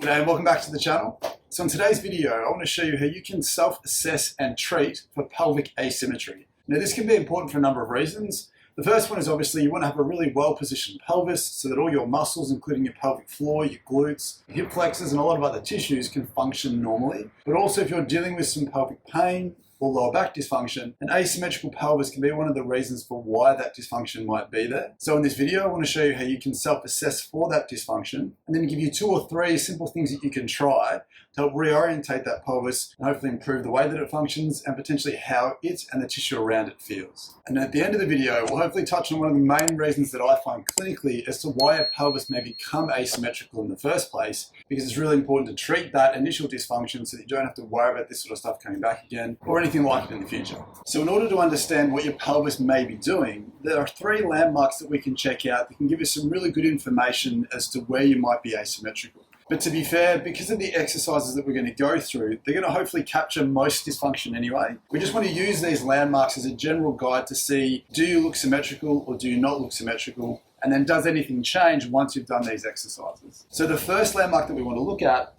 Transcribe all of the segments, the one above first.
G'day and welcome back to the channel. So in today's video, I want to show you how you can self-assess and treat for pelvic asymmetry. Now this can be important for a number of reasons. The first one is obviously you want to have a really well-positioned pelvis so that all your muscles, including your pelvic floor, your glutes, your hip flexors and a lot of other tissues can function normally. But also if you're dealing with some pelvic pain or lower back dysfunction, an asymmetrical pelvis can be one of the reasons for why that dysfunction might be there. So in this video, I want to show you how you can self-assess for that dysfunction and then give you 2 or 3 simple things that you can try to help reorientate that pelvis and hopefully improve the way that it functions and potentially how it and the tissue around it feels. And at the end of the video, we'll hopefully touch on one of the main reasons that I find clinically as to why a pelvis may become asymmetrical in the first place, because it's really important to treat that initial dysfunction so that you don't have to worry about this sort of stuff coming back again or anything like it in the future. So in order to understand what your pelvis may be doing, there are 3 landmarks that we can check out that can give us some really good information as to where you might be asymmetrical. But to be fair, because of the exercises that we're going to go through, they're going to hopefully capture most dysfunction anyway. We just want to use these landmarks as a general guide to see, do you look symmetrical or do you not look symmetrical? And then does anything change once you've done these exercises? So the first landmark that we want to look at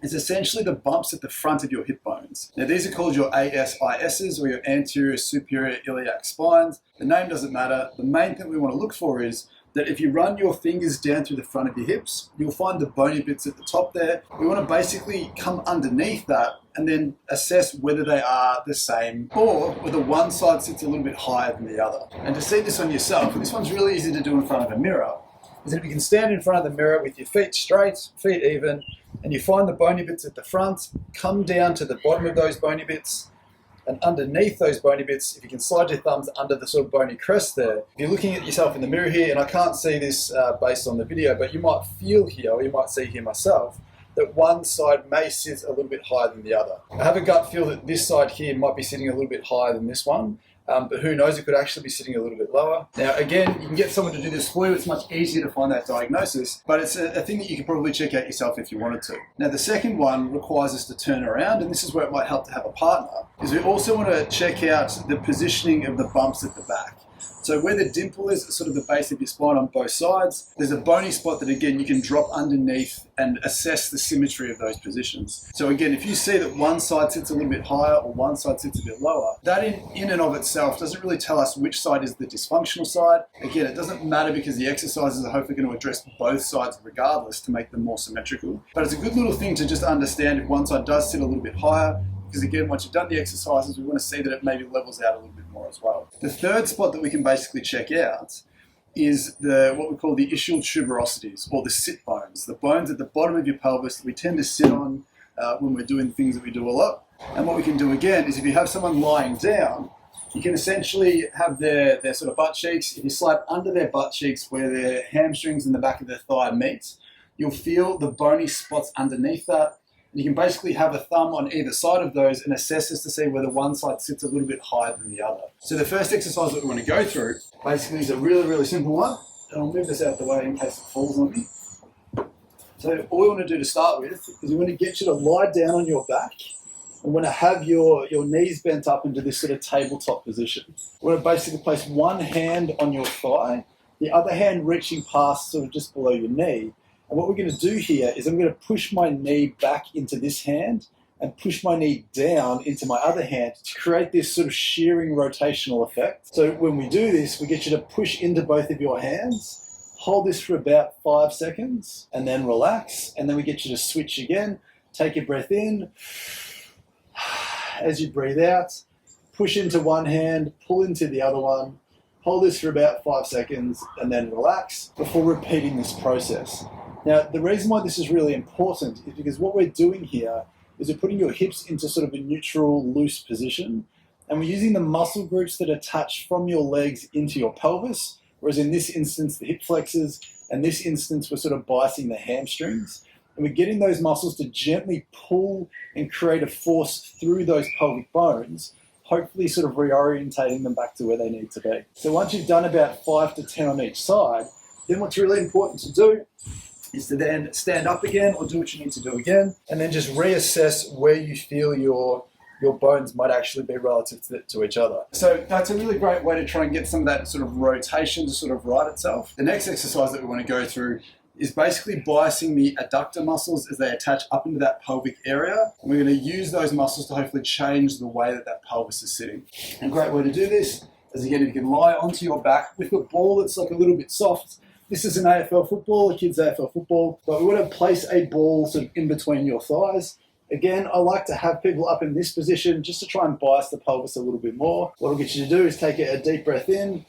is essentially the bumps at the front of your hip bones. Now these are called your ASISs or your anterior superior iliac spines. The name doesn't matter. The main thing we want to look for is that if you run your fingers down through the front of your hips, you'll find the bony bits at the top there. We want to basically come underneath that and then assess whether they are the same or whether one side sits a little bit higher than the other. And to see this on yourself, and this one's really easy to do in front of a mirror, is that if you can stand in front of the mirror with your feet straight, feet even, and you find the bony bits at the front, come down to the bottom of those bony bits, and underneath those bony bits, if you can slide your thumbs under the sort of bony crest there, if you're looking at yourself in the mirror here, and I can't see this based on the video, but you might feel here, or you might see here myself, that one side may sit a little bit higher than the other. I have a gut feel that this side here might be sitting a little bit higher than this one, but who knows, it could actually be sitting a little bit lower. Now again, you can get someone to do this for you. It's much easier to find that diagnosis, but it's a thing that you can probably check out yourself if you wanted to. Now the second one requires us to turn around, and this is where it might help to have a partner, is we also want to check out the positioning of the bumps at the back. So where the dimple is at sort of the base of your spine on both sides, there's a bony spot that again you can drop underneath and assess the symmetry of those positions. So again, if you see that one side sits a little bit higher or one side sits a bit lower, that in and of itself doesn't really tell us which side is the dysfunctional side. Again, it doesn't matter because the exercises are hopefully going to address both sides regardless to make them more symmetrical. But it's a good little thing to just understand if one side does sit a little bit higher, because again, once you've done the exercises, we want to see that it maybe levels out a little bit more as well. The third spot that we can basically check out is what we call the ischial tuberosities, or the sit bones, the bones at the bottom of your pelvis that we tend to sit on when we're doing things that we do a lot. And what we can do again is if you have someone lying down, you can essentially have their sort of butt cheeks. If you slide under their butt cheeks where their hamstrings and the back of their thigh meet, you'll feel the bony spots underneath that. You can basically have a thumb on either side of those and assess this to see whether one side sits a little bit higher than the other. So the first exercise that we want to go through basically is a really, really simple one. And I'll move this out of the way in case it falls on me. So all we want to do to start with is we want to get you to lie down on your back. We want to have your knees bent up into this sort of tabletop position. We want to basically place one hand on your thigh, the other hand reaching past sort of just below your knee. And what we're going to do here is I'm going to push my knee back into this hand and push my knee down into my other hand to create this sort of shearing rotational effect. So when we do this, we get you to push into both of your hands, hold this for about 5 seconds, and then relax. And then we get you to switch again. Take a breath in. As you breathe out, push into one hand, pull into the other one. Hold this for about 5 seconds, and then relax before repeating this process. Now, the reason why this is really important is because what we're doing here is we're putting your hips into sort of a neutral, loose position, and we're using the muscle groups that attach from your legs into your pelvis, whereas in this instance, the hip flexors, and this instance, we're sort of biasing the hamstrings, and we're getting those muscles to gently pull and create a force through those pelvic bones, hopefully sort of reorientating them back to where they need to be. So once you've done about 5 to 10 on each side, then what's really important to do is to then stand up again or do what you need to do again, and then just reassess where you feel your bones might actually be relative to each other. So that's a really great way to try and get some of that sort of rotation to sort of right itself. The next exercise that we want to go through is basically biasing the adductor muscles as they attach up into that pelvic area. And we're going to use those muscles to hopefully change the way that that pelvis is sitting. And a great way to do this is, again, if you can lie onto your back with a ball that's like a little bit soft. This is an AFL football, a kid's AFL football, but we want to place a ball sort of in between your thighs. Again, I like to have people up in this position just to try and bias the pelvis a little bit more. What I'll get you to do is take a deep breath in,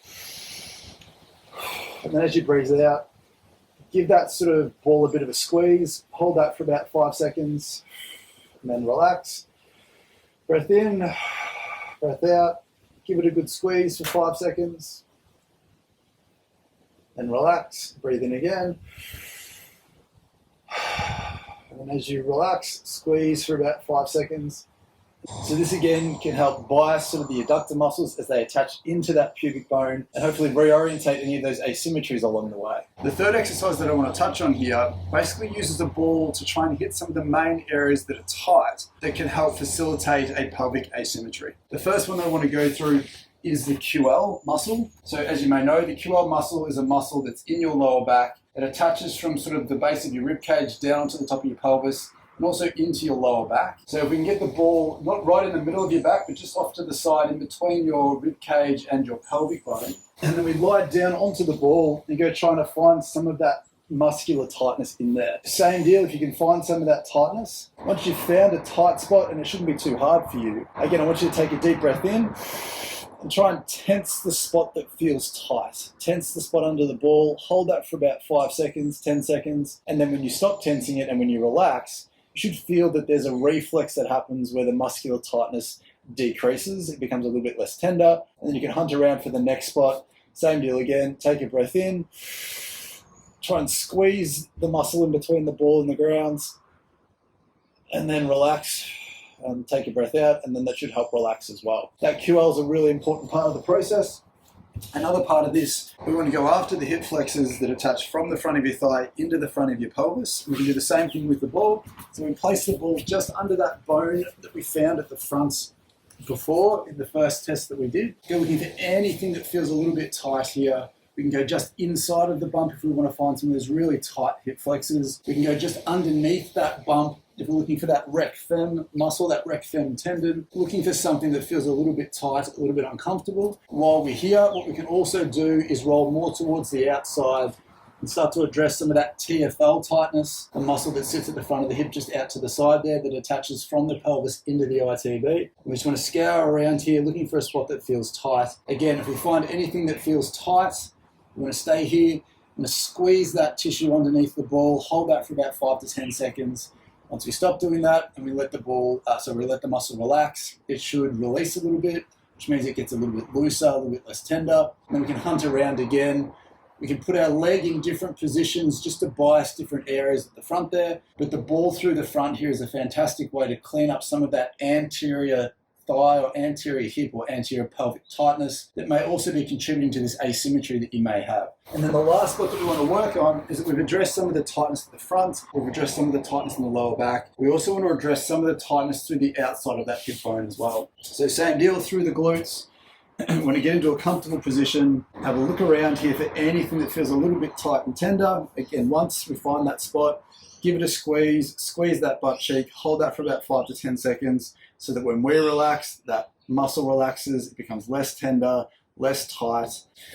and then as you breathe out, give that sort of ball a bit of a squeeze. Hold that for about 5 seconds, and then relax. Breath in, breath out. Give it a good squeeze for 5 seconds. Then relax. Breathe in again. And as you relax, squeeze for about 5 seconds. So this again can help bias sort of the adductor muscles as they attach into that pubic bone and hopefully reorientate any of those asymmetries along the way. The third exercise that I want to touch on here basically uses a ball to try and hit some of the main areas that are tight that can help facilitate a pelvic asymmetry. The first one that I want to go through is the QL muscle. So as you may know, the QL muscle is a muscle that's in your lower back. It attaches from sort of the base of your rib cage down to the top of your pelvis and also into your lower back. So if we can get the ball not right in the middle of your back, but just off to the side in between your rib cage and your pelvic bone. And then we lie down onto the ball and go trying to find some of that muscular tightness in there. Same deal, if you can find some of that tightness. Once you've found a tight spot, and it shouldn't be too hard for you, again, I want you to take a deep breath in and try and tense the spot that feels tight. Tense the spot under the ball, hold that for about 5 seconds, 10 seconds, and then when you stop tensing it and when you relax, you should feel that there's a reflex that happens where the muscular tightness decreases. It becomes a little bit less tender, and then you can hunt around for the next spot. Same deal again, take a breath in, try and squeeze the muscle in between the ball and the grounds, and then relax. Take a breath out, and then that should help relax as well. That QL is a really important part of the process. Another part of this, we want to go after the hip flexors that attach from the front of your thigh into the front of your pelvis. We can do the same thing with the ball. So we place the ball just under that bone that we found at the front before in the first test that we did. Go looking for anything that feels a little bit tight here. We can go just inside of the bump if we want to find some of those really tight hip flexors. We can go just underneath that bump if we're looking for that rec fem muscle, that rec fem tendon, looking for something that feels a little bit tight, a little bit uncomfortable. While we're here, what we can also do is roll more towards the outside and start to address some of that TFL tightness, the muscle that sits at the front of the hip just out to the side there that attaches from the pelvis into the ITB. We just want to scour around here looking for a spot that feels tight. Again, if we find anything that feels tight, we want to stay here. I'm going to squeeze that tissue underneath the ball, hold that for about 5 to 10 seconds. Once we stop doing that and we let the muscle relax, it should release a little bit, which means it gets a little bit looser, a little bit less tender. And then we can hunt around again. We can put our leg in different positions just to bias different areas at the front there. But the ball through the front here is a fantastic way to clean up some of that anterior thigh or anterior hip or anterior pelvic tightness that may also be contributing to this asymmetry that you may have. And then the last spot that we want to work on is that we've addressed some of the tightness at the front, we've addressed some of the tightness in the lower back. We also want to address some of the tightness through the outside of that hip bone as well. So same deal through the glutes. When you get into a comfortable position, have a look around here for anything that feels a little bit tight and tender. Again, once we find that spot, give it a squeeze, squeeze that butt cheek, hold that for about 5 to 10 seconds so that when we relax, that muscle relaxes, it becomes less tender, less tight.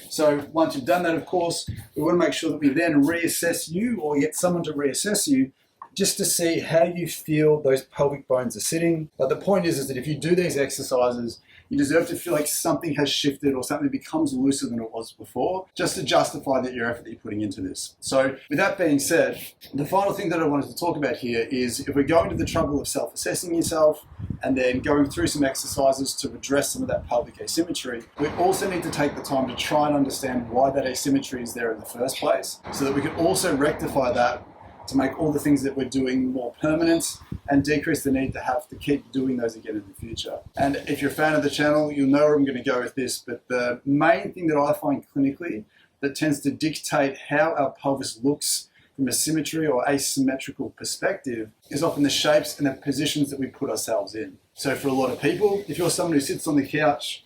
So once you've done that, of course, we want to make sure that we then reassess you or get someone to reassess you just to see how you feel those pelvic bones are sitting. But the point is that if you do these exercises, you deserve to feel like something has shifted or something becomes looser than it was before, just to justify that your effort that you're putting into this. So with that being said, the final thing that I wanted to talk about here is if we're going to the trouble of self-assessing yourself and then going through some exercises to address some of that pelvic asymmetry, we also need to take the time to try and understand why that asymmetry is there in the first place so that we can also rectify that to make all the things that we're doing more permanent and decrease the need to have to keep doing those again in the future. And if you're a fan of the channel, you'll know where I'm going to go with this, but the main thing that I find clinically that tends to dictate how our pelvis looks from a symmetry or asymmetrical perspective is often the shapes and the positions that we put ourselves in. So for a lot of people, if you're someone who sits on the couch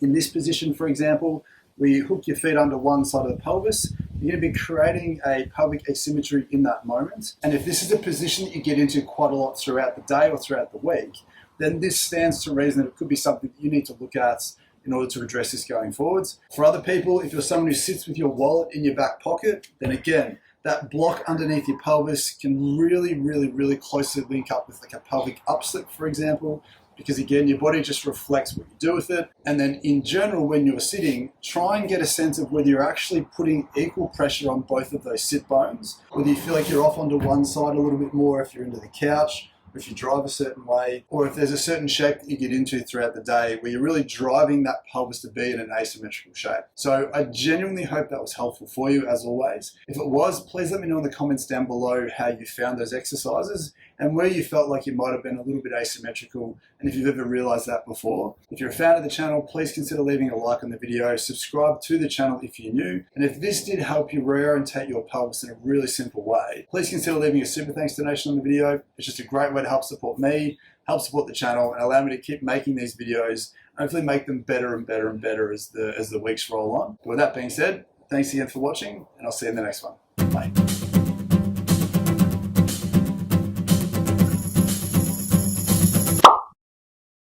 in this position, for example, where you hook your feet under one side of the pelvis, you're going to be creating a pelvic asymmetry in that moment. And if this is a position that you get into quite a lot throughout the day or throughout the week, then this stands to reason that it could be something that you need to look at in order to address this going forwards. For other people, if you're someone who sits with your wallet in your back pocket, then again, that block underneath your pelvis can really closely link up with like a pelvic upslip, for example, because again, your body just reflects what you do with it. And then in general, when you're sitting, try and get a sense of whether you're actually putting equal pressure on both of those sit bones, whether you feel like you're off onto one side a little bit more if you're into the couch, if you drive a certain way, or if there's a certain shape that you get into throughout the day where you're really driving that pelvis to be in an asymmetrical shape. So I genuinely hope that was helpful for you, as always. If it was, please let me know in the comments down below how you found those exercises and where you felt like you might have been a little bit asymmetrical, and if you've ever realized that before. If you're a fan of the channel, please consider leaving a like on the video, subscribe to the channel if you're new, and if this did help you reorientate your pelvis in a really simple way, please consider leaving a super thanks donation on the video. It's just a great way to help support me, help support the channel, and allow me to keep making these videos, and hopefully make them better and better as the weeks roll on. But with that being said, thanks again for watching, and I'll see you in the next one. Bye.